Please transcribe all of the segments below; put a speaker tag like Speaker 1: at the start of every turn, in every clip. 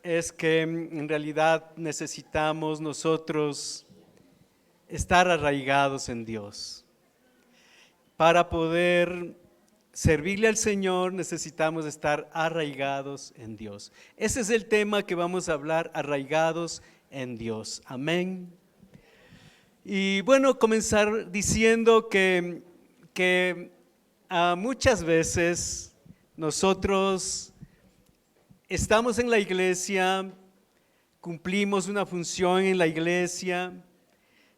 Speaker 1: es que en realidad necesitamos nosotros estar arraigados en Dios. Para poder servirle al Señor necesitamos estar arraigados en Dios. Ese es el tema que vamos a hablar, arraigados en Dios. Amén. Y bueno, comenzar diciendo que muchas veces nosotros estamos en la iglesia, cumplimos una función en la iglesia,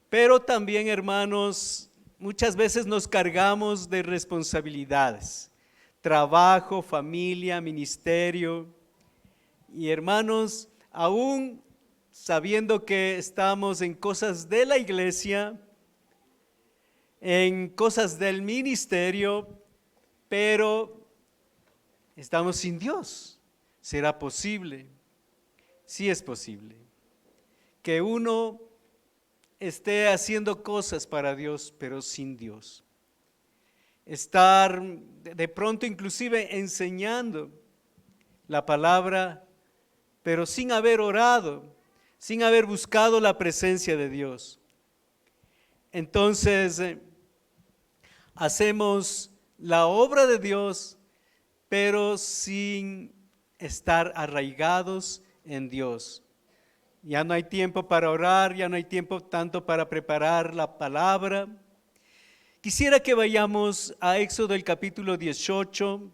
Speaker 1: pero también, hermanos, muchas veces nos cargamos de responsabilidades, trabajo, familia, ministerio. Y hermanos, aún sabiendo que estamos en cosas de la iglesia, en cosas del ministerio, pero estamos sin Dios. ¿Será posible? Sí es posible que uno esté haciendo cosas para Dios, pero sin Dios. Estar de pronto inclusive enseñando la palabra, pero sin haber orado, sin haber buscado la presencia de Dios. Entonces, hacemos la obra de Dios, pero sin estar arraigados en Dios. Ya no hay tiempo para orar, ya no hay tiempo tanto para preparar la palabra. Quisiera que vayamos a Éxodo el capítulo 18.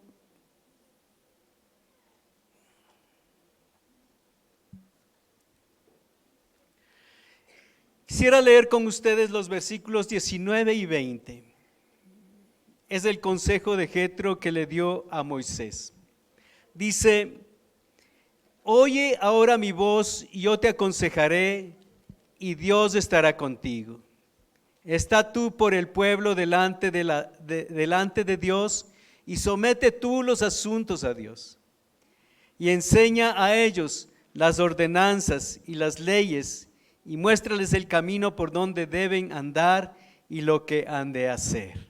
Speaker 1: Quisiera leer con ustedes los versículos 19 y 20. Es el consejo de Jetro que le dio a Moisés. Dice: oye ahora mi voz y yo te aconsejaré, y Dios estará contigo. Está tú por el pueblo delante de Dios, y somete tú los asuntos a Dios. Y enseña a ellos las ordenanzas y las leyes, y muéstrales el camino por donde deben andar y lo que han de hacer.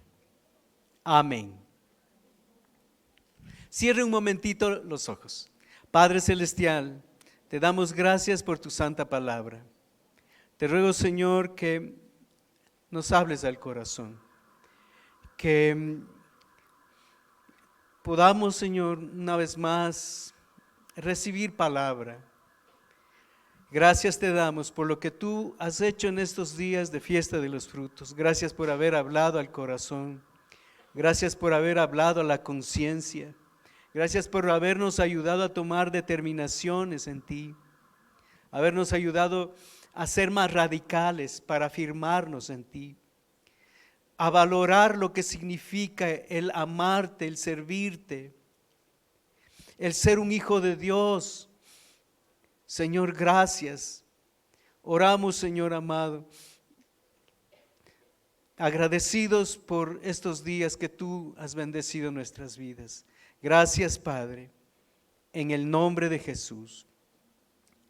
Speaker 1: Amén. Cierre un momentito los ojos. Padre Celestial, te damos gracias por tu santa palabra. Te ruego, Señor, que nos hables al corazón, que podamos, Señor, una vez más recibir palabra. Gracias te damos por lo que tú has hecho en estos días de fiesta de los frutos. Gracias por haber hablado al corazón. Gracias por haber hablado a la conciencia. Gracias por habernos ayudado a tomar determinaciones en ti, habernos ayudado a ser más radicales para afirmarnos en ti, a valorar lo que significa el amarte, el servirte, el ser un hijo de Dios. Señor, gracias. Oramos, Señor amado, agradecidos por estos días que tú has bendecido nuestras vidas. Gracias, Padre, en el nombre de Jesús.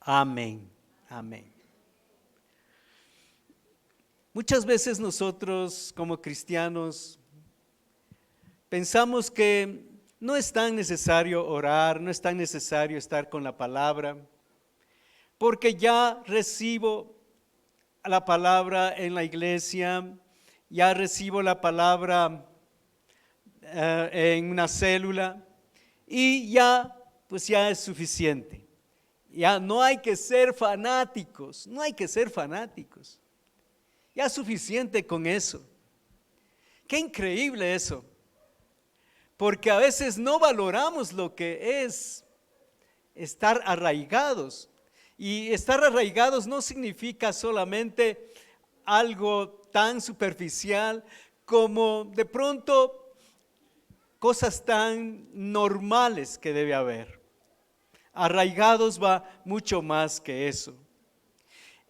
Speaker 1: Amén. Amén. Muchas veces nosotros como cristianos pensamos que no es tan necesario orar, no es tan necesario estar con la palabra, porque ya recibo la palabra en la iglesia, ya recibo la palabra en una célula y ya, pues ya es suficiente. Ya no hay que ser fanáticos, no hay que ser fanáticos. Ya es suficiente con eso. Qué increíble eso, porque a veces no valoramos lo que es estar arraigados. Y estar arraigados no significa solamente algo tan superficial como de pronto cosas tan normales que debe haber. Arraigados va mucho más que eso.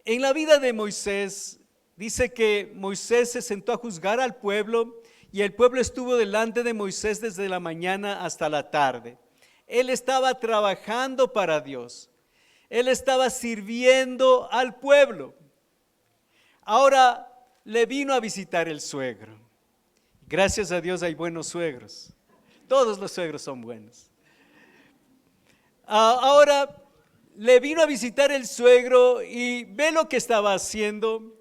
Speaker 1: En la vida de Moisés, dice que Moisés se sentó a juzgar al pueblo y el pueblo estuvo delante de Moisés desde la mañana hasta la tarde. Él estaba trabajando para Dios. Él estaba sirviendo al pueblo. Ahora le vino a visitar el suegro. Gracias a Dios hay buenos suegros. Todos los suegros son buenos. Ahora le vino a visitar el suegro y ve lo que estaba haciendo.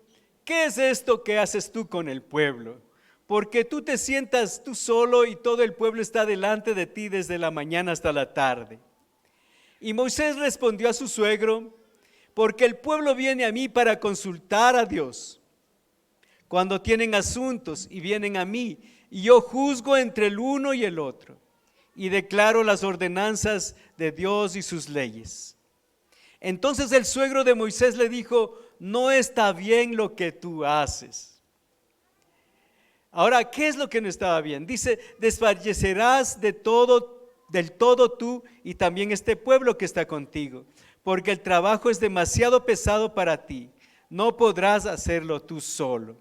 Speaker 1: ¿Qué es esto que haces tú con el pueblo? Porque tú te sientas tú solo y todo el pueblo está delante de ti desde la mañana hasta la tarde. Y Moisés respondió a su suegro: porque el pueblo viene a mí para consultar a Dios cuando tienen asuntos y vienen a mí, y yo juzgo entre el uno y el otro y declaro las ordenanzas de Dios y sus leyes. Entonces el suegro de Moisés le dijo: no está bien lo que tú haces. Ahora, ¿qué es lo que no estaba bien? Dice: desfallecerás del todo tú y también este pueblo que está contigo, porque el trabajo es demasiado pesado para ti, no podrás hacerlo tú solo.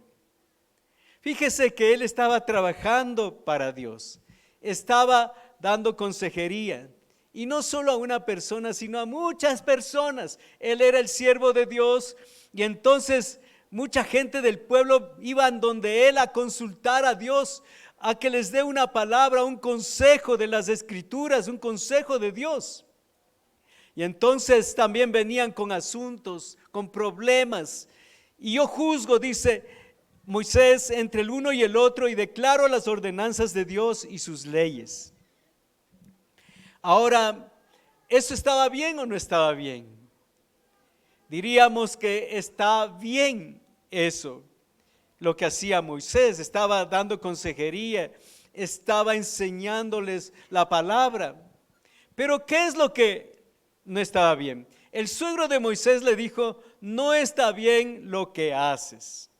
Speaker 1: Fíjese que él estaba trabajando para Dios, estaba dando consejería, y no solo a una persona, sino a muchas personas. Él era el siervo de Dios, y entonces mucha gente del pueblo iban donde él a consultar a Dios, a que les dé una palabra, un consejo de las Escrituras, un consejo de Dios. Y entonces también venían con asuntos, con problemas. Y yo juzgo, dice Moisés, entre el uno y el otro, y declaro las ordenanzas de Dios y sus leyes. Ahora, ¿eso estaba bien o no estaba bien? Diríamos que está bien eso, lo que hacía Moisés. Estaba dando consejería, estaba enseñándoles la palabra. Pero ¿qué es lo que no estaba bien? El suegro de Moisés le dijo: no está bien lo que haces.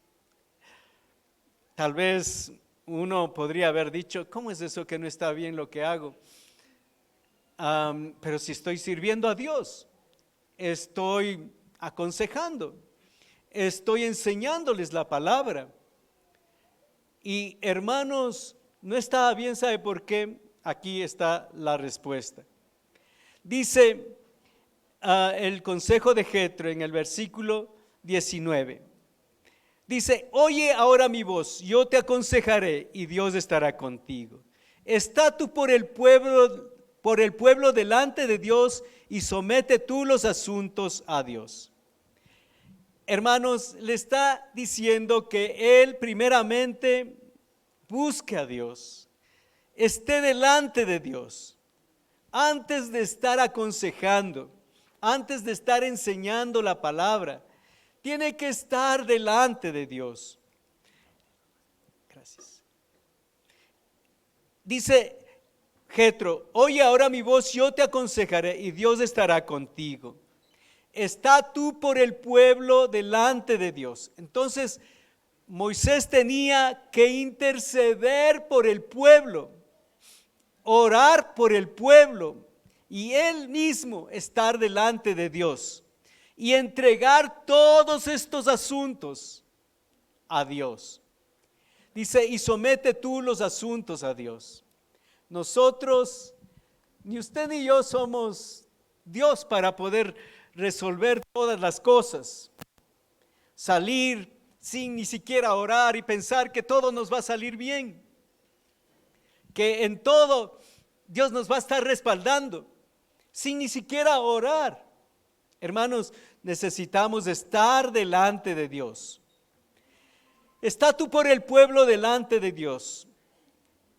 Speaker 1: Tal vez uno podría haber dicho: ¿cómo es eso que no está bien lo que hago? Pero si estoy sirviendo a Dios, estoy aconsejando, estoy enseñándoles la palabra. Y hermanos, no estaba bien. ¿Sabe por qué? Aquí está la respuesta. Dice el consejo de Jetro en el versículo 19. Dice: oye ahora mi voz, yo te aconsejaré y Dios estará contigo. Está tú por el pueblo delante de Dios y somete tú los asuntos a Dios. Hermanos, le está diciendo que él primeramente busque a Dios, esté delante de Dios, antes de estar aconsejando, antes de estar enseñando la palabra. Tiene que estar delante de Dios. Gracias. Dice Jetro: oye ahora mi voz, yo te aconsejaré y Dios estará contigo. Está tú por el pueblo delante de Dios. Entonces Moisés tenía que interceder por el pueblo, orar por el pueblo, y él mismo estar delante de Dios y entregar todos estos asuntos a Dios. Dice: y somete tú los asuntos a Dios. Nosotros, ni usted ni yo somos Dios para poder resolver todas las cosas. Salir sin ni siquiera orar y pensar que todo nos va a salir bien, que en todo Dios nos va a estar respaldando, sin ni siquiera orar. Hermanos, necesitamos estar delante de Dios. Está tú por el pueblo delante de Dios.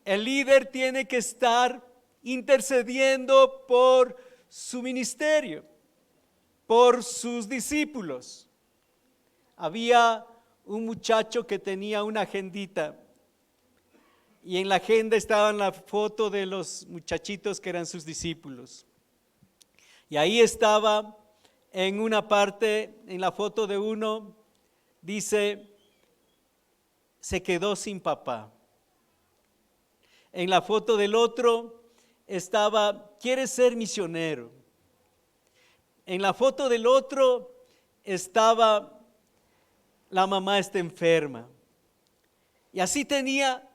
Speaker 1: El líder tiene que estar intercediendo por su ministerio, por sus discípulos. Había un muchacho que tenía una agendita, y en la agenda estaba la foto de los muchachitos que eran sus discípulos. Y ahí estaba en una parte, en la foto de uno, dice: se quedó sin papá. En la foto del otro estaba: quiere ser misionero. En la foto del otro estaba: la mamá está enferma. Y así tenía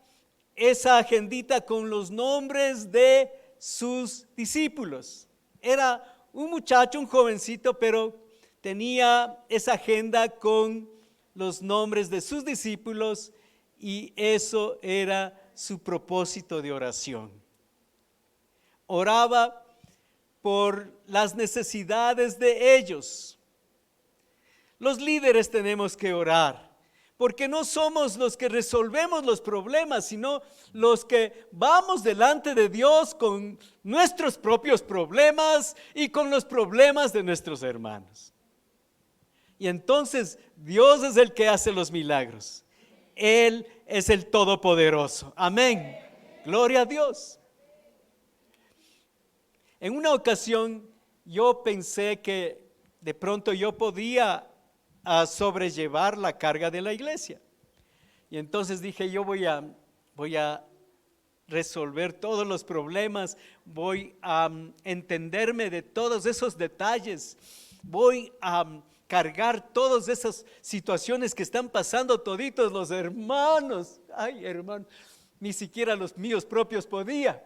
Speaker 1: esa agendita con los nombres de sus discípulos. Era un muchacho, un jovencito, pero tenía esa agenda con los nombres de sus discípulos, y eso era su propósito de oración. Oraba por las necesidades de ellos. Los líderes tenemos que orar, porque no somos los que resolvemos los problemas, sino los que vamos delante de Dios con nuestros propios problemas y con los problemas de nuestros hermanos. Y entonces Dios es el que hace los milagros. Él es el Todopoderoso. Amén. Gloria a Dios. En una ocasión yo pensé que de pronto yo podía sobrellevar la carga de la iglesia. Y entonces dije, yo voy a resolver todos los problemas, voy a entenderme de todos esos detalles, voy a cargar todas esas situaciones que están pasando toditos los hermanos. Ay, hermano, ni siquiera los míos propios podía.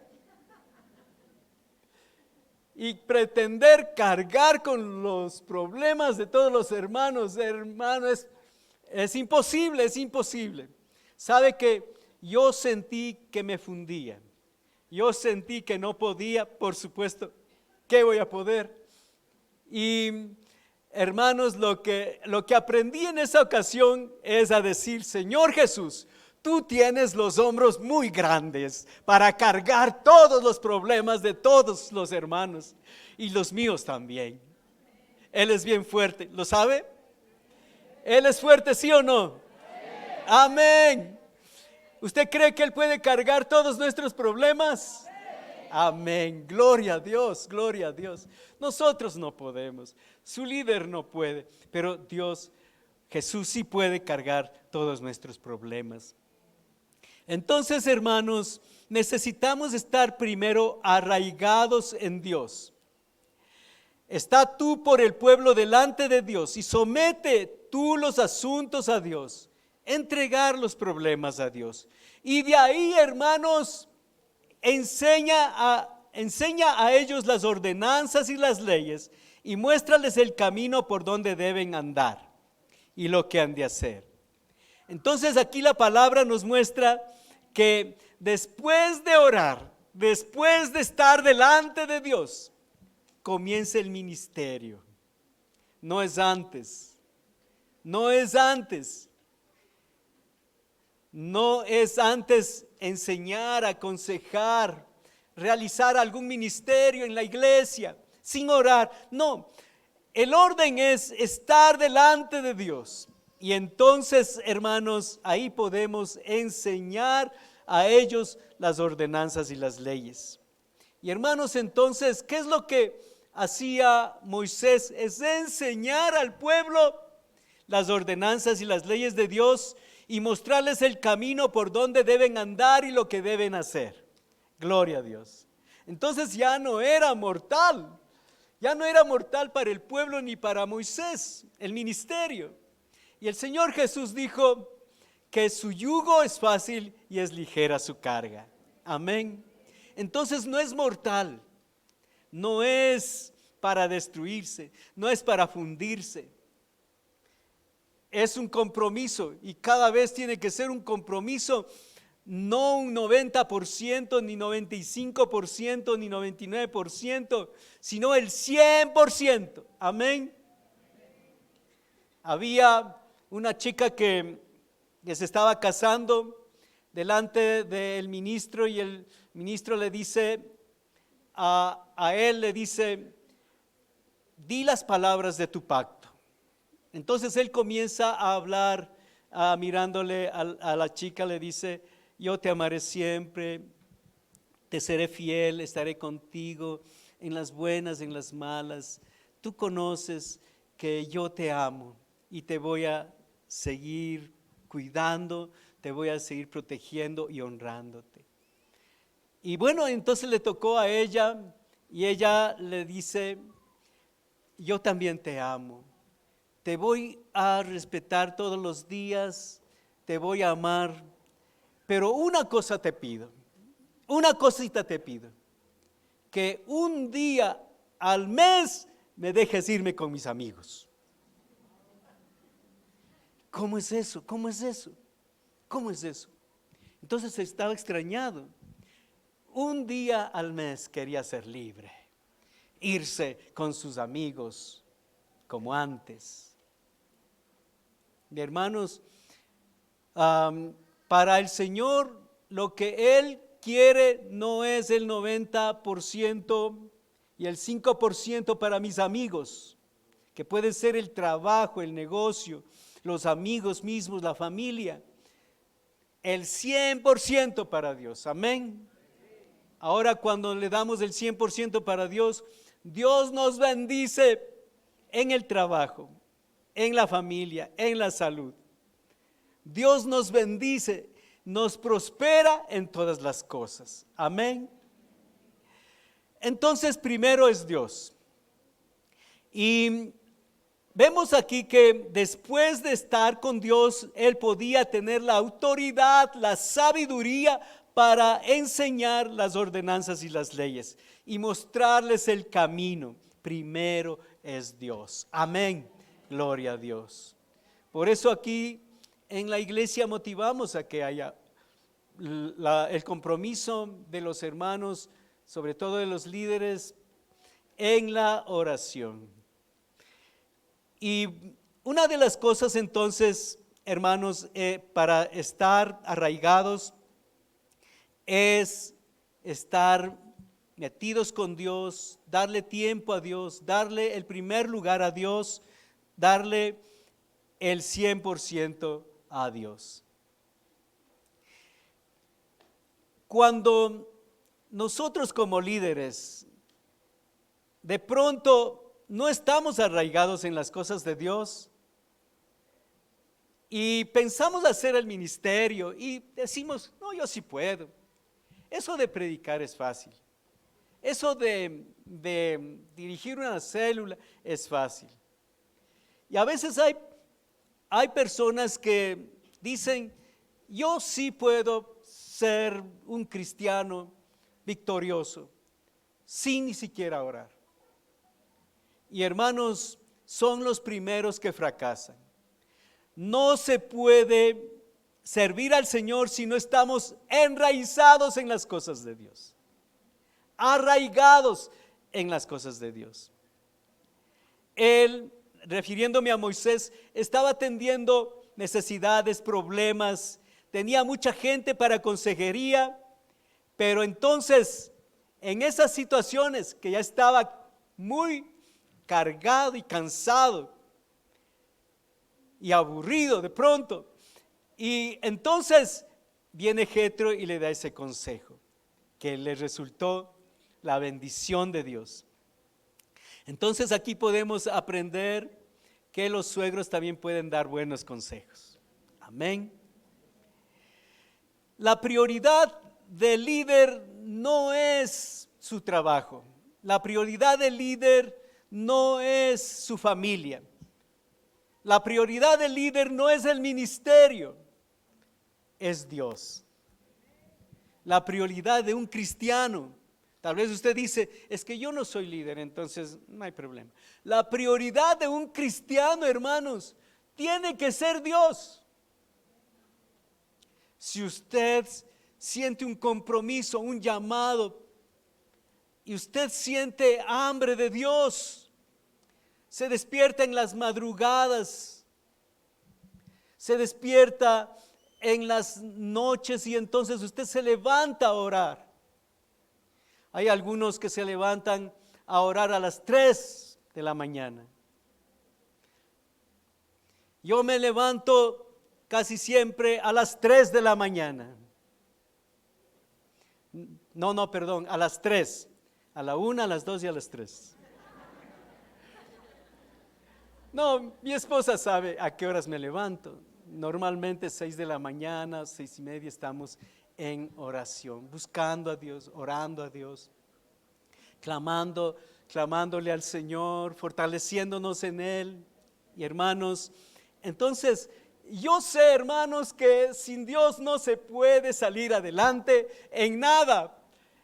Speaker 1: Y pretender cargar con los problemas de todos los hermanos, es imposible, es imposible. Sabe que yo sentí que me fundía. Yo sentí que no podía, por supuesto, ¿qué voy a poder? Y hermanos, lo que aprendí en esa ocasión es a decir, Señor Jesús, tú tienes los hombros muy grandes para cargar todos los problemas de todos los hermanos y los míos también. Él es bien fuerte, ¿lo sabe? Él es fuerte, ¿sí o no? Amén. ¿Usted cree que Él puede cargar todos nuestros problemas? Amén, gloria a Dios, gloria a Dios. Nosotros no podemos, su líder no puede, pero Dios, Jesús sí puede cargar todos nuestros problemas. Entonces, hermanos, necesitamos estar primero arraigados en Dios. Está tú por el pueblo delante de Dios y somete tú los asuntos a Dios, entregar los problemas a Dios. Y de ahí, hermanos, enseña a ellos las ordenanzas y las leyes y muéstrales el camino por donde deben andar y lo que han de hacer. Entonces aquí la palabra nos muestra que después de orar, después de estar delante de Dios, comienza el ministerio. No es antes, no es antes. No es antes enseñar, aconsejar, realizar algún ministerio en la iglesia sin orar. No, el orden es estar delante de Dios. Y entonces, hermanos, ahí podemos enseñar a ellos las ordenanzas y las leyes. Y hermanos, entonces, ¿qué es lo que hacía Moisés? Es enseñar al pueblo las ordenanzas y las leyes de Dios y mostrarles el camino por donde deben andar y lo que deben hacer. Gloria a Dios. Entonces ya no era mortal para el pueblo ni para Moisés el ministerio. Y el Señor Jesús dijo que su yugo es fácil y es ligera su carga. Amén. Entonces no es mortal, no es para destruirse, no es para fundirse. Es un compromiso y cada vez tiene que ser un compromiso, no un 90%, ni 95%, ni 99%, sino el 100%. Amén. Había una chica que se estaba casando delante del ministro y el ministro le dice a él, le dice, di las palabras de tu pacto. Entonces él comienza a hablar, mirándole a la chica, le dice, yo te amaré siempre, te seré fiel, estaré contigo en las buenas, en las malas. Tú conoces que yo te amo y te voy a seguir cuidando, te voy a seguir protegiendo y honrándote. Y bueno, entonces le tocó a ella y ella le dice, yo también te amo. Te voy a respetar todos los días, te voy a amar, pero una cosa te pido, una cosita te pido, que un día al mes me dejes irme con mis amigos. ¿Cómo es eso? ¿Cómo es eso? ¿Cómo es eso? Entonces estaba extrañado. Un día al mes quería ser libre. irse con sus amigos como antes. Mi hermanos, para el Señor lo que Él quiere no es el 90% y el 5% para mis amigos, que puede ser el trabajo, el negocio, los amigos mismos, la familia. El 100% para Dios, amén. Ahora cuando le damos el 100% para Dios, Dios nos bendice en el trabajo, en la familia, en la salud. Dios nos bendice, nos prospera en todas las cosas, amén. Entonces primero es Dios. Y vemos aquí que después de estar con Dios, Él podía tener la autoridad, la sabiduría para enseñar las ordenanzas y las leyes y mostrarles el camino. Primero es Dios. Amén. Gloria a Dios. Por eso aquí en la iglesia motivamos a que haya el compromiso de los hermanos, sobre todo de los líderes, en la oración. Y una de las cosas entonces, hermanos, para estar arraigados es estar metidos con Dios, darle tiempo a Dios, darle el primer lugar a Dios, darle el 100% a Dios. Cuando nosotros como líderes de pronto no estamos arraigados en las cosas de Dios y pensamos hacer el ministerio y decimos, no, yo sí puedo. Eso de predicar es fácil. Eso de dirigir una célula es fácil. Y a veces hay personas que dicen, yo sí puedo ser un cristiano victorioso sin ni siquiera orar. Y hermanos, son los primeros que fracasan. No se puede servir al Señor si no estamos enraizados en las cosas de Dios, arraigados en las cosas de Dios. Él, refiriéndome a Moisés, estaba atendiendo necesidades, problemas, tenía mucha gente para consejería, pero entonces en esas situaciones que ya estaba muy cargado y cansado y aburrido de pronto, y entonces viene Jetro y le da ese consejo que le resultó la bendición de Dios. Entonces aquí podemos aprender que los suegros también pueden dar buenos consejos. Amén. La prioridad del líder no es su trabajo. La prioridad del líder no es su familia. La prioridad del líder no es el ministerio, es Dios. La prioridad de un cristiano, tal vez usted dice, es que yo no soy líder, entonces no hay problema. La prioridad de un cristiano, hermanos, tiene que ser Dios. Si usted siente un compromiso, un llamado, y usted siente hambre de Dios, se despierta en las madrugadas, se despierta en las noches y entonces usted se levanta a orar. Hay algunos que se levantan a orar a las 3 de la mañana. Yo me levanto casi siempre a las 3 de la mañana. No, perdón, a las 3. A la 1, a las 2 y a las 3. No, mi esposa sabe a qué horas me levanto. Normalmente 6 de la mañana, 6:30 estamos en oración, buscando a Dios, orando a Dios, clamándole al Señor, fortaleciéndonos en Él. Y hermanos, entonces yo sé, hermanos, que sin Dios no se puede salir adelante en nada.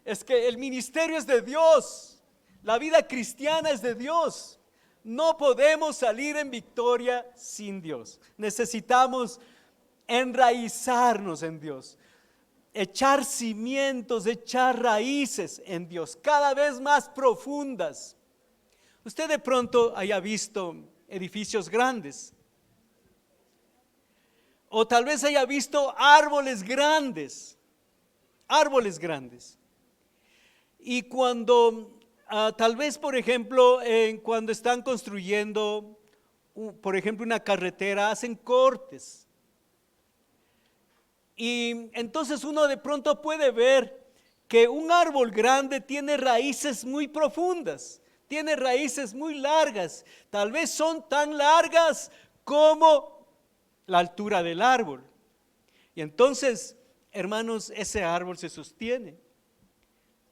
Speaker 1: Es que el ministerio es de Dios, la vida cristiana es de Dios. No podemos salir en victoria sin Dios. Necesitamos enraizarnos en Dios, echar cimientos, echar raíces en Dios, cada vez más profundas. Usted de pronto haya visto edificios grandes, o tal vez haya visto árboles grandes, y cuando tal vez, por ejemplo, cuando están construyendo, por ejemplo, una carretera, hacen cortes. Y entonces uno de pronto puede ver que un árbol grande tiene raíces muy profundas, tiene raíces muy largas, tal vez son tan largas como la altura del árbol. Y entonces, hermanos, ese árbol se sostiene.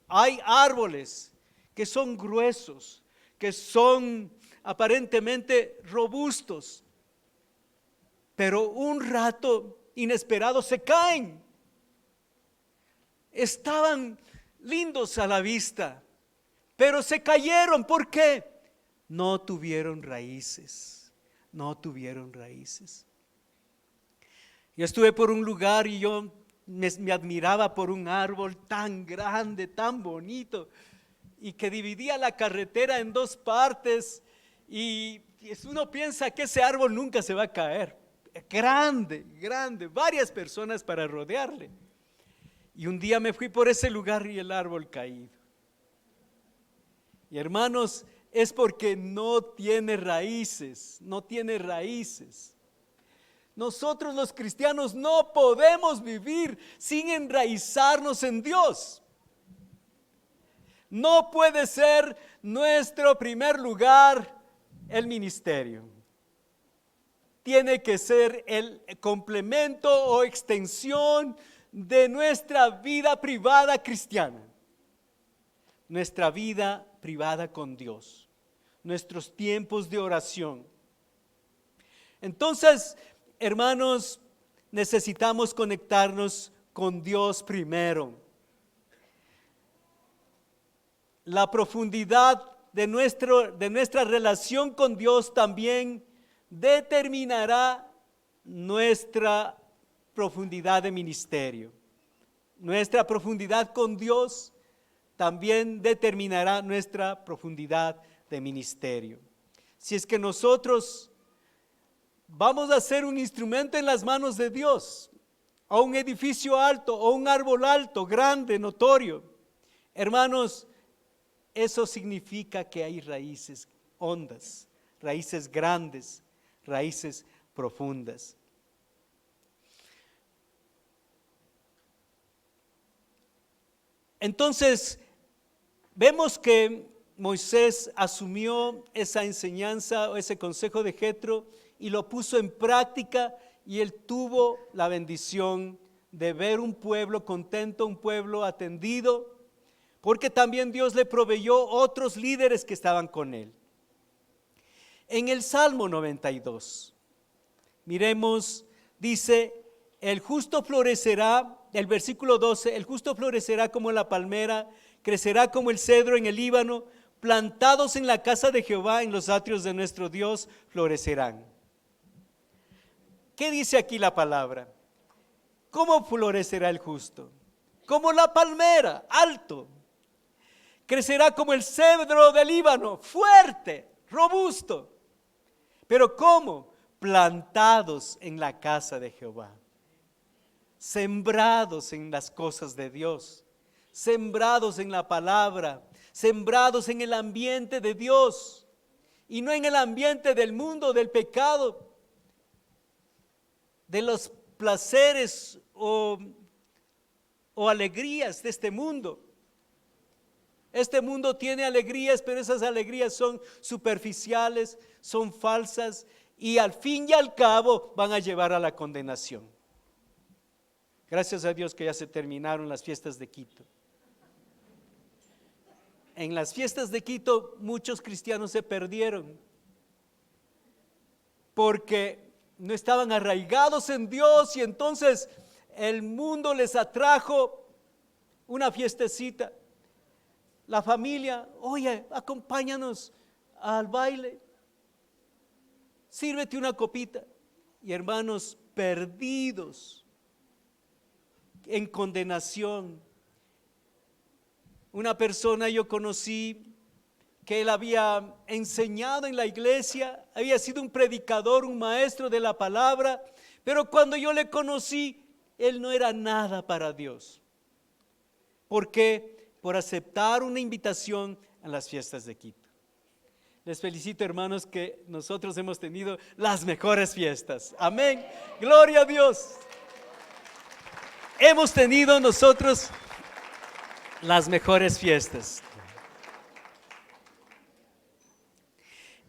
Speaker 1: Hay árboles que son gruesos, que son aparentemente robustos, pero un rato inesperado se caen. Estaban lindos a la vista, pero se cayeron. ¿Por qué? No tuvieron raíces, no tuvieron raíces. Yo estuve por un lugar y yo me admiraba por un árbol tan grande, tan bonito, y que dividía la carretera en dos partes, y uno piensa que ese árbol nunca se va a caer. Grande, grande, varias personas para rodearle. Y un día me fui por ese lugar y el árbol caído. Y hermanos, es porque no tiene raíces, no tiene raíces. Nosotros los cristianos no podemos vivir sin enraizarnos en Dios. No puede ser nuestro primer lugar el ministerio. Tiene que ser el complemento o extensión de nuestra vida privada cristiana. Nuestra vida privada con Dios. Nuestros tiempos de oración. Entonces, hermanos, necesitamos conectarnos con Dios primero. La profundidad de nuestra relación con Dios también determinará nuestra profundidad de ministerio. Nuestra profundidad con Dios también determinará nuestra profundidad de ministerio. Si es que nosotros vamos a ser un instrumento en las manos de Dios, o un edificio alto, o un árbol alto, grande, notorio, hermanos, eso significa que hay raíces hondas, raíces grandes, raíces profundas. Entonces, vemos que Moisés asumió esa enseñanza o ese consejo de Jetro y lo puso en práctica, y él tuvo la bendición de ver un pueblo contento, un pueblo atendido, porque también Dios le proveyó otros líderes que estaban con él. En el Salmo 92, miremos, dice, el justo florecerá, el versículo 12, el justo florecerá como la palmera, crecerá como el cedro en el Líbano, plantados en la casa de Jehová, en los atrios de nuestro Dios, florecerán. ¿Qué dice aquí la palabra? ¿Cómo florecerá el justo? Como la palmera, alto. Crecerá como el cedro del Líbano, fuerte, robusto. ¿Pero cómo? Plantados en la casa de Jehová. Sembrados en las cosas de Dios. Sembrados en la palabra. Sembrados en el ambiente de Dios. Y no en el ambiente del mundo, del pecado, de los placeres o alegrías de este mundo. Este mundo tiene alegrías, pero esas alegrías son superficiales, son falsas, y al fin y al cabo van a llevar a la condenación. Gracias a Dios que ya se terminaron las fiestas de Quito. En las fiestas de Quito muchos cristianos se perdieron porque no estaban arraigados en Dios, y entonces el mundo les atrajo una fiestecita. La familia, oye, acompáñanos al baile, sírvete una copita. Y hermanos, perdidos en condenación. Una persona yo conocí que él había enseñado en la iglesia, había sido un predicador, un maestro de la palabra, pero cuando yo le conocí, él no era nada para Dios. ¿Por qué? Por aceptar una invitación a las fiestas de Quito. Les felicito, hermanos, que nosotros hemos tenido las mejores fiestas. Amén. Gloria a Dios. Hemos tenido nosotros las mejores fiestas.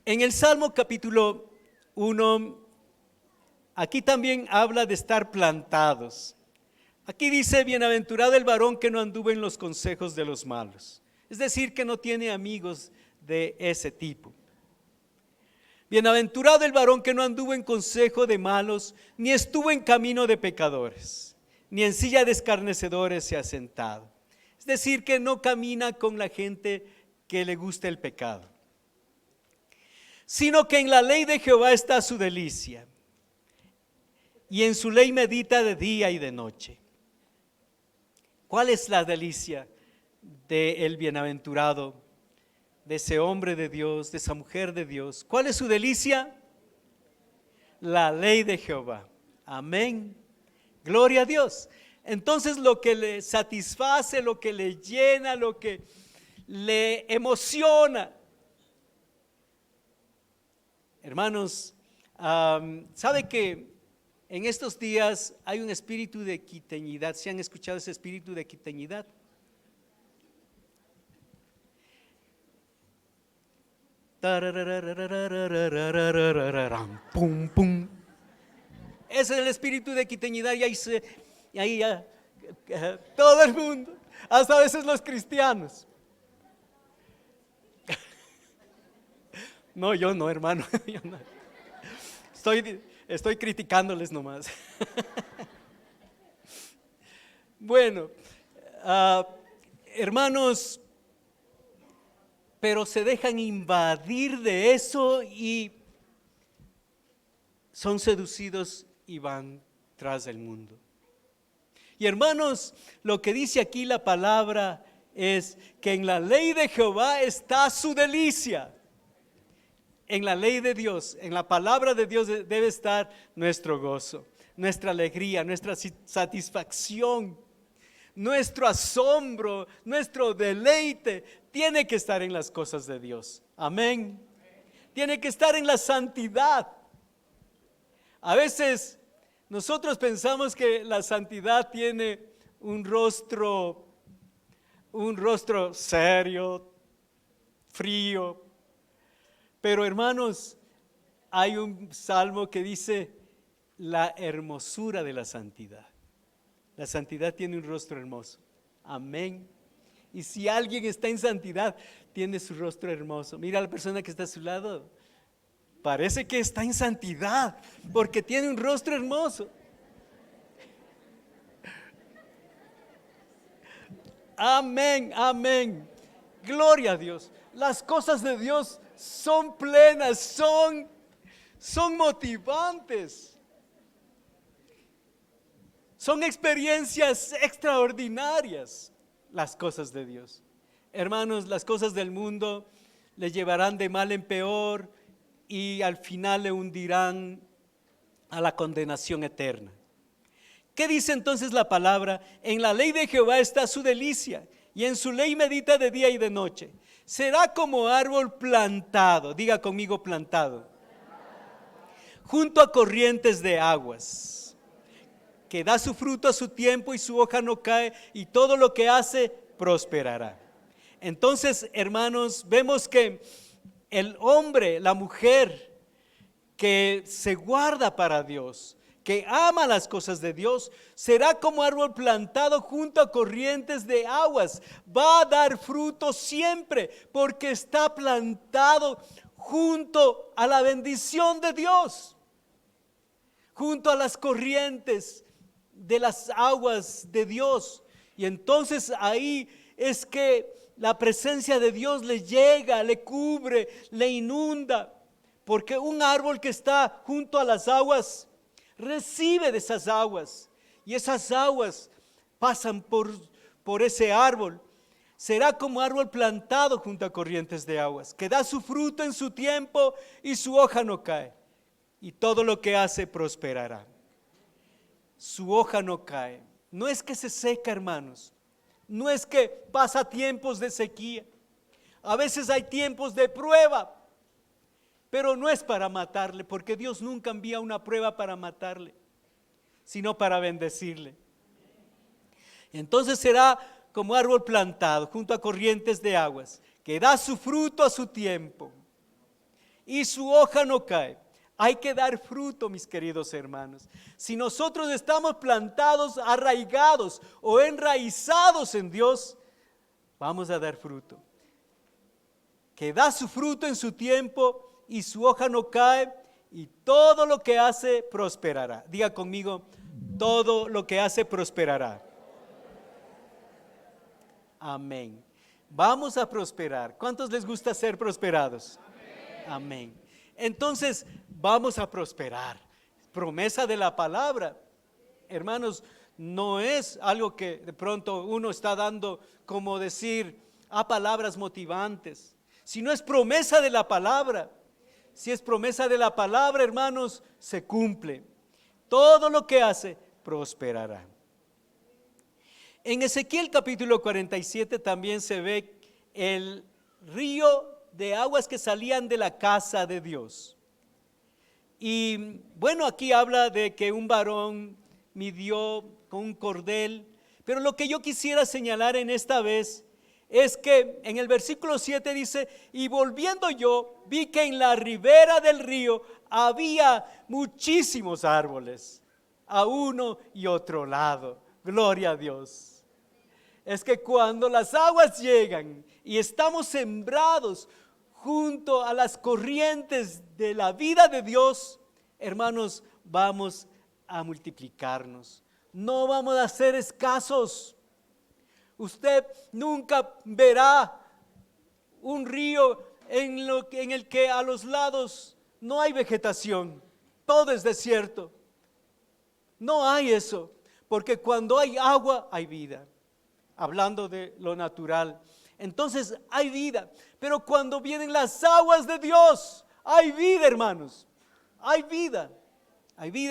Speaker 1: En el Salmo capítulo 1, aquí también habla de estar plantados. Aquí dice: bienaventurado el varón que no anduvo en los consejos de los malos. Es decir, que no tiene amigos de ese tipo. Bienaventurado el varón que no anduvo en consejo de malos, ni estuvo en camino de pecadores, ni en silla de escarnecedores se ha sentado. Es decir, que no camina con la gente que le gusta el pecado, sino que en la ley de Jehová está su delicia, y en su ley medita de día y de noche. ¿Cuál es la delicia del bienaventurado, de ese hombre de Dios, de esa mujer de Dios? ¿Cuál es su delicia? La ley de Jehová. Amén. Gloria a Dios. Entonces, lo que le satisface, lo que le llena, lo que le emociona. Hermanos, ¿sabe que en estos días hay un espíritu de quiteñidad? ¿Se han escuchado ese espíritu de quiteñidad? Pum, pum. Ese es el espíritu de quiteñidad, y ahí ya, todo el mundo, hasta a veces los cristianos. No, yo no, hermano, yo no. Estoy criticándoles nomás. Bueno, hermanos, pero se dejan invadir de eso y son seducidos y van tras del mundo. Y hermanos, lo que dice aquí la palabra es que en la ley de Jehová está su delicia. En la ley de Dios, en la palabra de Dios debe estar nuestro gozo, nuestra alegría, nuestra satisfacción, nuestro asombro, nuestro deleite. Tiene que estar en las cosas de Dios. Amén. Tiene que estar en la santidad. A veces nosotros pensamos que la santidad tiene un rostro serio, frío. Pero hermanos, hay un salmo que dice la hermosura de la santidad. La santidad tiene un rostro hermoso. Amén. Y si alguien está en santidad, tiene su rostro hermoso. Mira a la persona que está a su lado. Parece que está en santidad porque tiene un rostro hermoso. Amén, amén. Gloria a Dios. Las cosas de Dios son plenas, son motivantes. Son experiencias extraordinarias, las cosas de Dios. Hermanos, las cosas del mundo le llevarán de mal en peor y al final le hundirán a la condenación eterna. ¿Qué dice entonces la palabra? En la ley de Jehová está su delicia, y en su ley medita de día y de noche. Será como árbol plantado, diga conmigo plantado, junto a corrientes de aguas, que da su fruto a su tiempo y su hoja no cae, y todo lo que hace prosperará. Entonces, hermanos, vemos que el hombre, la mujer que se guarda para Dios, que ama las cosas de Dios, será como árbol plantado junto a corrientes de aguas. Va a dar fruto siempre porque está plantado junto a la bendición de Dios, junto a las corrientes de las aguas de Dios. Y entonces ahí es que la presencia de Dios le llega, le cubre, le inunda, porque un árbol que está junto a las aguas recibe de esas aguas, y esas aguas pasan por ese árbol. será como árbol plantado junto a corrientes de aguas, que da su fruto en su tiempo y su hoja no cae, y todo lo que hace prosperará. Su hoja no cae. No es que se seca, hermanos. No es que pasa tiempos de sequía. A veces hay tiempos de prueba, pero no es para matarle, porque Dios nunca envía una prueba para matarle, sino para bendecirle. Entonces será como árbol plantado junto a corrientes de aguas, que da su fruto a su tiempo y su hoja no cae. Hay que dar fruto, mis queridos hermanos. Si nosotros estamos plantados, arraigados o enraizados en Dios, vamos a dar fruto. Que da su fruto en su tiempo y su hoja no cae, y todo lo que hace prosperará. Diga conmigo, todo lo que hace prosperará. Amén. Vamos a prosperar. ¿Cuántos les gusta ser prosperados? Amén. Entonces, vamos a prosperar. Promesa de la palabra. Hermanos, no es algo que de pronto uno está dando como decir a palabras motivantes, sino es promesa de la palabra. Si es promesa de la palabra, hermanos, se cumple. Todo lo que hace, prosperará. En Ezequiel capítulo 47 también se ve el río de aguas que salían de la casa de Dios. Y bueno, aquí habla de que un varón midió con un cordel, pero lo que yo quisiera señalar en esta vez es que en el versículo 7 dice: y volviendo yo, vi que en la ribera del río había muchísimos árboles, a uno y otro lado. Gloria a Dios. Es que cuando las aguas llegan y estamos sembrados junto a las corrientes de la vida de Dios, hermanos, vamos a multiplicarnos. No vamos a ser escasos. Usted nunca verá un río en el que a los lados no hay vegetación, todo es desierto. No hay eso, porque cuando hay agua hay vida. Hablando de lo natural, entonces hay vida. Pero cuando vienen las aguas de Dios, hay vida, hermanos. Hay vida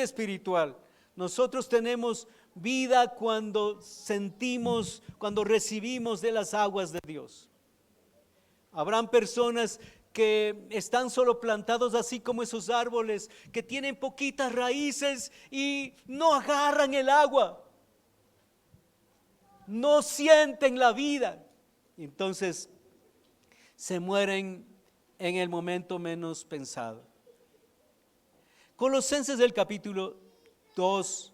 Speaker 1: espiritual. Nosotros tenemos vida cuando sentimos, cuando recibimos de las aguas de Dios. Habrán personas que están solo plantados así como esos árboles, que tienen poquitas raíces y no agarran el agua. No sienten la vida, entonces se mueren en el momento menos pensado. Colosenses del capítulo 2,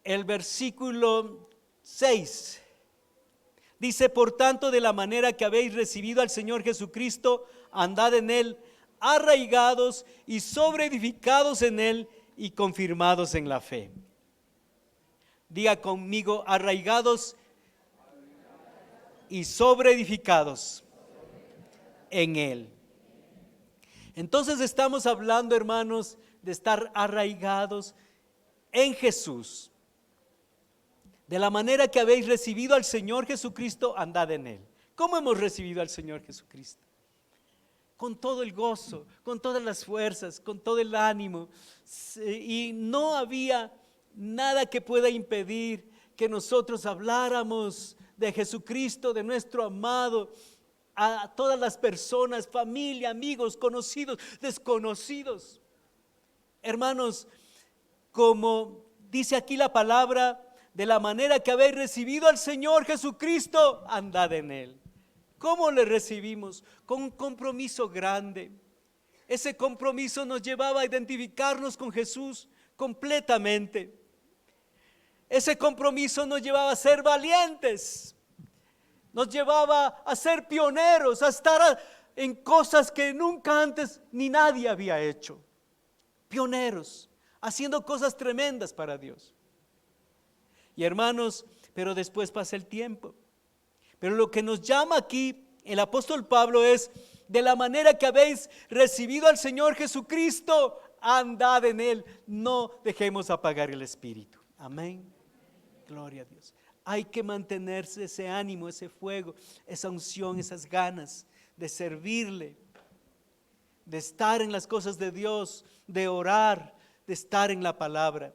Speaker 1: el versículo 6, dice: por tanto, de la manera que habéis recibido al Señor Jesucristo, andad en Él, arraigados y sobreedificados en Él y confirmados en la fe. Diga conmigo, arraigados y sobreedificados en Él. Entonces estamos hablando, hermanos, de estar arraigados en Jesús. De la manera que habéis recibido al Señor Jesucristo, andad en Él. ¿Cómo hemos recibido al Señor Jesucristo? Con todo el gozo, con todas las fuerzas, con todo el ánimo. Y no había nada que pueda impedir que nosotros habláramos de Jesucristo, de nuestro amado, a todas las personas, familia, amigos, conocidos, desconocidos. Hermanos, como dice aquí la palabra, de la manera que habéis recibido al Señor Jesucristo, andad en Él. ¿Cómo le recibimos? Con un compromiso grande. Ese compromiso nos llevaba a identificarnos con Jesús completamente. Ese compromiso nos llevaba a ser valientes, nos llevaba a ser pioneros, a estar en cosas que nunca antes ni nadie había hecho. Pioneros, haciendo cosas tremendas para Dios. Y hermanos, pero después pasa el tiempo. Pero lo que nos llama aquí el apóstol Pablo es: de la manera que habéis recibido al Señor Jesucristo, andad en Él. No dejemos apagar el espíritu. Amén. Gloria a Dios. hay que mantenerse ese ánimo, ese fuego, esa unción, esas ganas de servirle, de estar en las cosas de Dios, de orar, de estar en la palabra.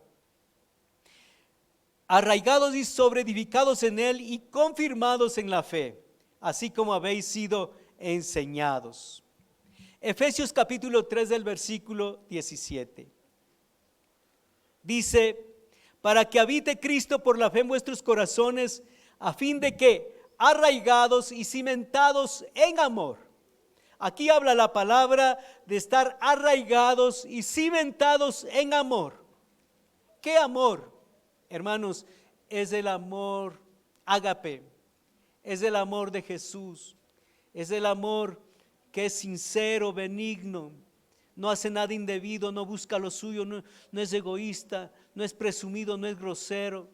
Speaker 1: Arraigados y sobreedificados en Él y confirmados en la fe, así como habéis sido enseñados. Efesios capítulo 3 del versículo 17. Dice, para que habite Cristo por la fe en vuestros corazones, a fin de que, arraigados y cimentados en amor. Aquí habla la palabra de estar arraigados y cimentados en amor. ¿Qué amor? Hermanos, es el amor ágape, es el amor de Jesús, es el amor que es sincero, benigno, no hace nada indebido, no busca lo suyo, no es egoísta, no es presumido, no es grosero.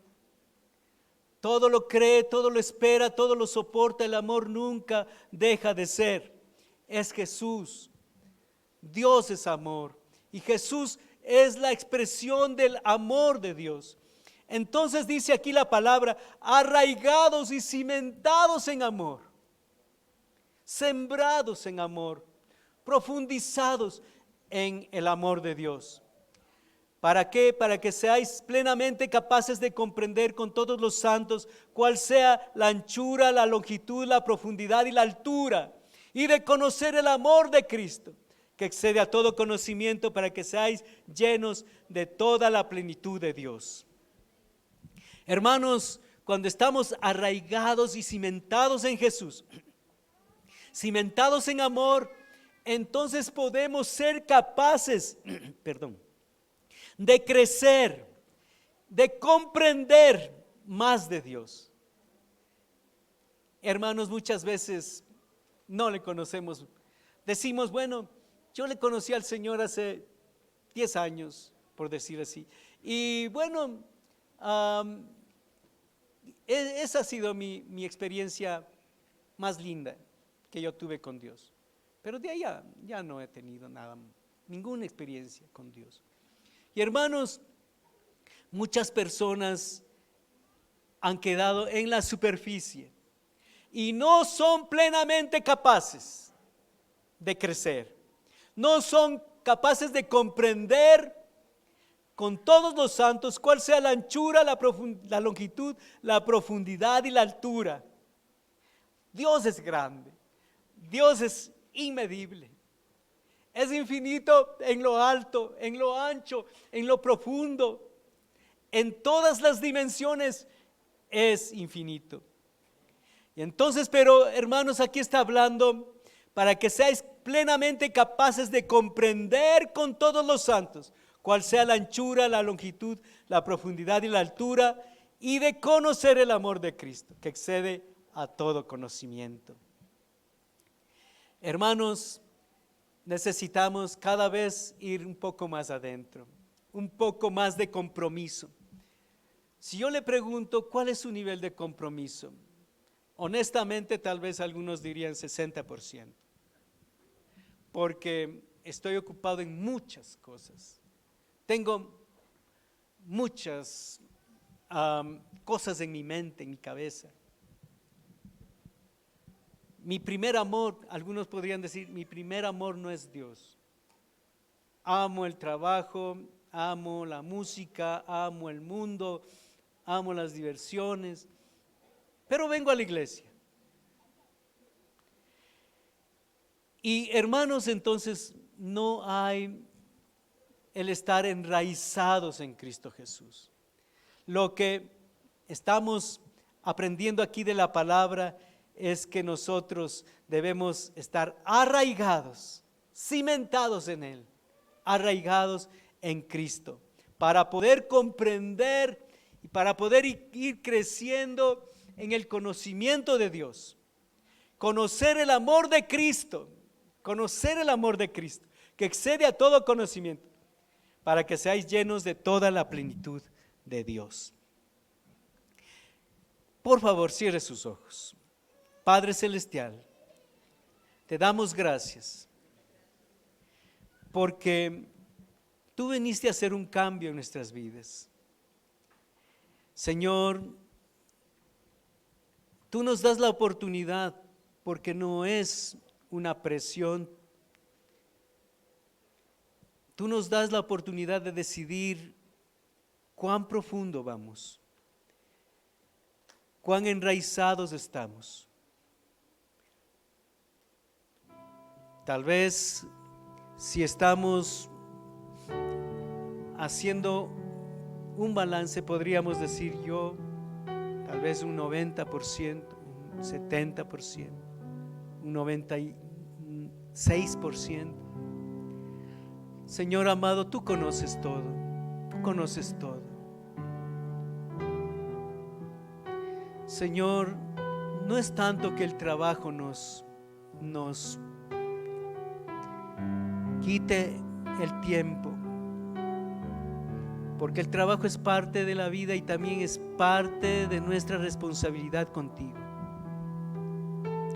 Speaker 1: Todo lo cree, todo lo espera, todo lo soporta. El amor nunca deja de ser. Es Jesús. Dios es amor y Jesús es la expresión del amor de Dios. Entonces dice aquí la palabra, arraigados y cimentados en amor, sembrados en amor, profundizados en el amor de Dios. ¿Para qué? Para que seáis plenamente capaces de comprender con todos los santos cuál sea la anchura, la longitud, la profundidad y la altura, y de conocer el amor de Cristo, que excede a todo conocimiento, para que seáis llenos de toda la plenitud de Dios. Hermanos, cuando estamos arraigados y cimentados en Jesús, cimentados en amor, entonces podemos ser capaces, de crecer, de comprender más de Dios. Hermanos, muchas veces no le conocemos. Decimos, bueno, yo le conocí al Señor hace 10 años, por decir así. Y bueno, esa ha sido mi experiencia más linda que yo tuve con Dios. Pero de ahí ya no he tenido ninguna experiencia con Dios. Y hermanos, muchas personas han quedado en la superficie y no son plenamente capaces de crecer. No son capaces de comprender con todos los santos cuál sea la anchura, la longitud, la profundidad y la altura. Dios es grande, Dios es inmedible, es infinito en lo alto, en lo ancho, en lo profundo, en todas las dimensiones es infinito. Y entonces, pero hermanos, aquí está hablando para que seáis plenamente capaces de comprender con todos los santos cuál sea la anchura, la longitud, la profundidad y la altura, y de conocer el amor de Cristo, que excede a todo conocimiento. Hermanos, necesitamos cada vez ir un poco más adentro, un poco más de compromiso. Si yo le pregunto cuál es su nivel de compromiso, honestamente tal vez algunos dirían 60%, porque estoy ocupado en muchas cosas. Tengo muchas cosas en mi mente, en mi cabeza. Mi primer amor, algunos podrían decir, mi primer amor no es Dios. Amo el trabajo, amo la música, amo el mundo, amo las diversiones, pero vengo a la iglesia. Y hermanos, entonces no hay el estar enraizados en Cristo Jesús. Lo que estamos aprendiendo aquí de la palabra es que nosotros debemos estar arraigados, cimentados en Él, arraigados en Cristo, para poder comprender y para poder ir creciendo en el conocimiento de Dios, conocer el amor de Cristo, que excede a todo conocimiento, para que seáis llenos de toda la plenitud de Dios. Por favor, cierre sus ojos. Padre Celestial, te damos gracias porque tú viniste a hacer un cambio en nuestras vidas. Señor, Tú nos das la oportunidad, porque no es una presión. Tú nos das la oportunidad de decidir cuán profundo vamos, cuán enraizados estamos. Tal vez si estamos haciendo un balance, podríamos decir yo, tal vez un 90%, un 70%, un 96%. Señor amado, tú conoces todo, tú conoces todo. Señor, no es tanto que el trabajo nos quite el tiempo, porque el trabajo es parte de la vida y también es parte de nuestra responsabilidad contigo.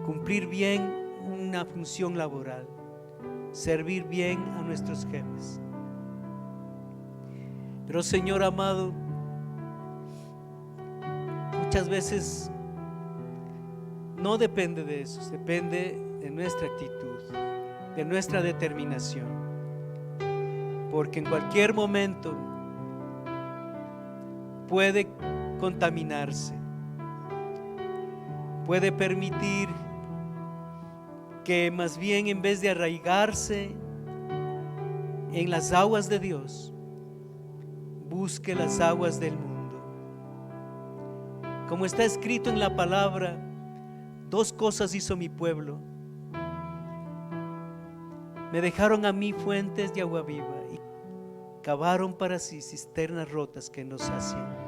Speaker 1: Cumplir bien una función laboral, servir bien a nuestros jefes. Pero Señor amado, muchas veces no depende de eso, depende de nuestra actitud, de nuestra determinación, porque en cualquier momento puede contaminarse, puede permitir que más bien en vez de arraigarse en las aguas de Dios, busque las aguas del mundo. Como está escrito en la palabra, 2 cosas hizo mi pueblo: me dejaron a mí fuentes de agua viva y cavaron para sí cisternas rotas que no sacian.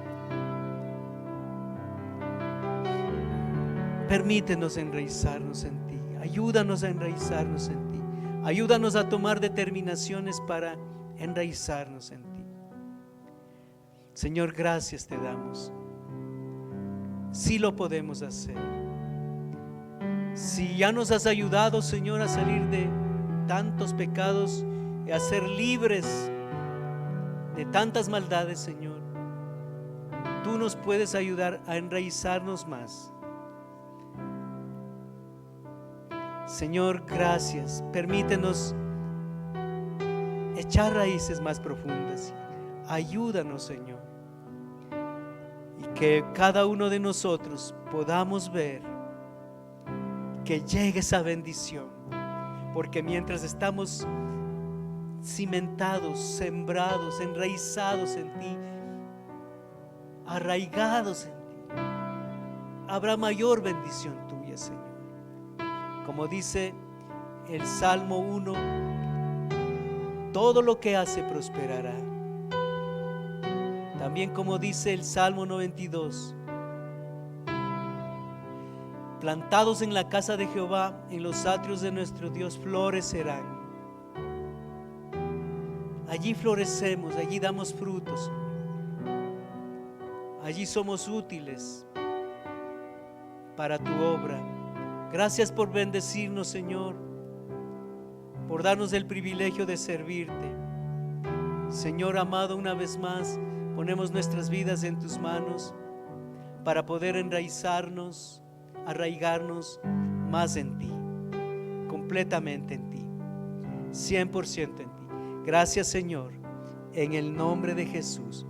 Speaker 1: Permítenos enraizarnos en ti, ayúdanos a enraizarnos en ti, ayúdanos a tomar determinaciones para enraizarnos en ti. Señor, gracias te damos. Sí lo podemos hacer. Si ya nos has ayudado, Señor, a salir de tantos pecados y a ser libres de tantas maldades, Señor, tú nos puedes ayudar a enraizarnos más. Señor, gracias. Permítenos echar raíces más profundas. Ayúdanos, Señor, y que cada uno de nosotros podamos ver que llegue esa bendición, porque mientras estamos cimentados, sembrados, enraizados en ti, arraigados en ti, habrá mayor bendición tuya, Señor. Como dice el Salmo 1, todo lo que hace prosperará. También como dice el Salmo 92, plantados en la casa de Jehová, en los atrios de nuestro Dios florecerán. Allí florecemos, allí damos frutos, allí somos útiles para tu obra. Gracias por bendecirnos, Señor, por darnos el privilegio de servirte. Señor amado, una vez más ponemos nuestras vidas en tus manos para poder enraizarnos, arraigarnos más en ti, completamente en ti, 100% en ti. Gracias, Señor, en el nombre de Jesús.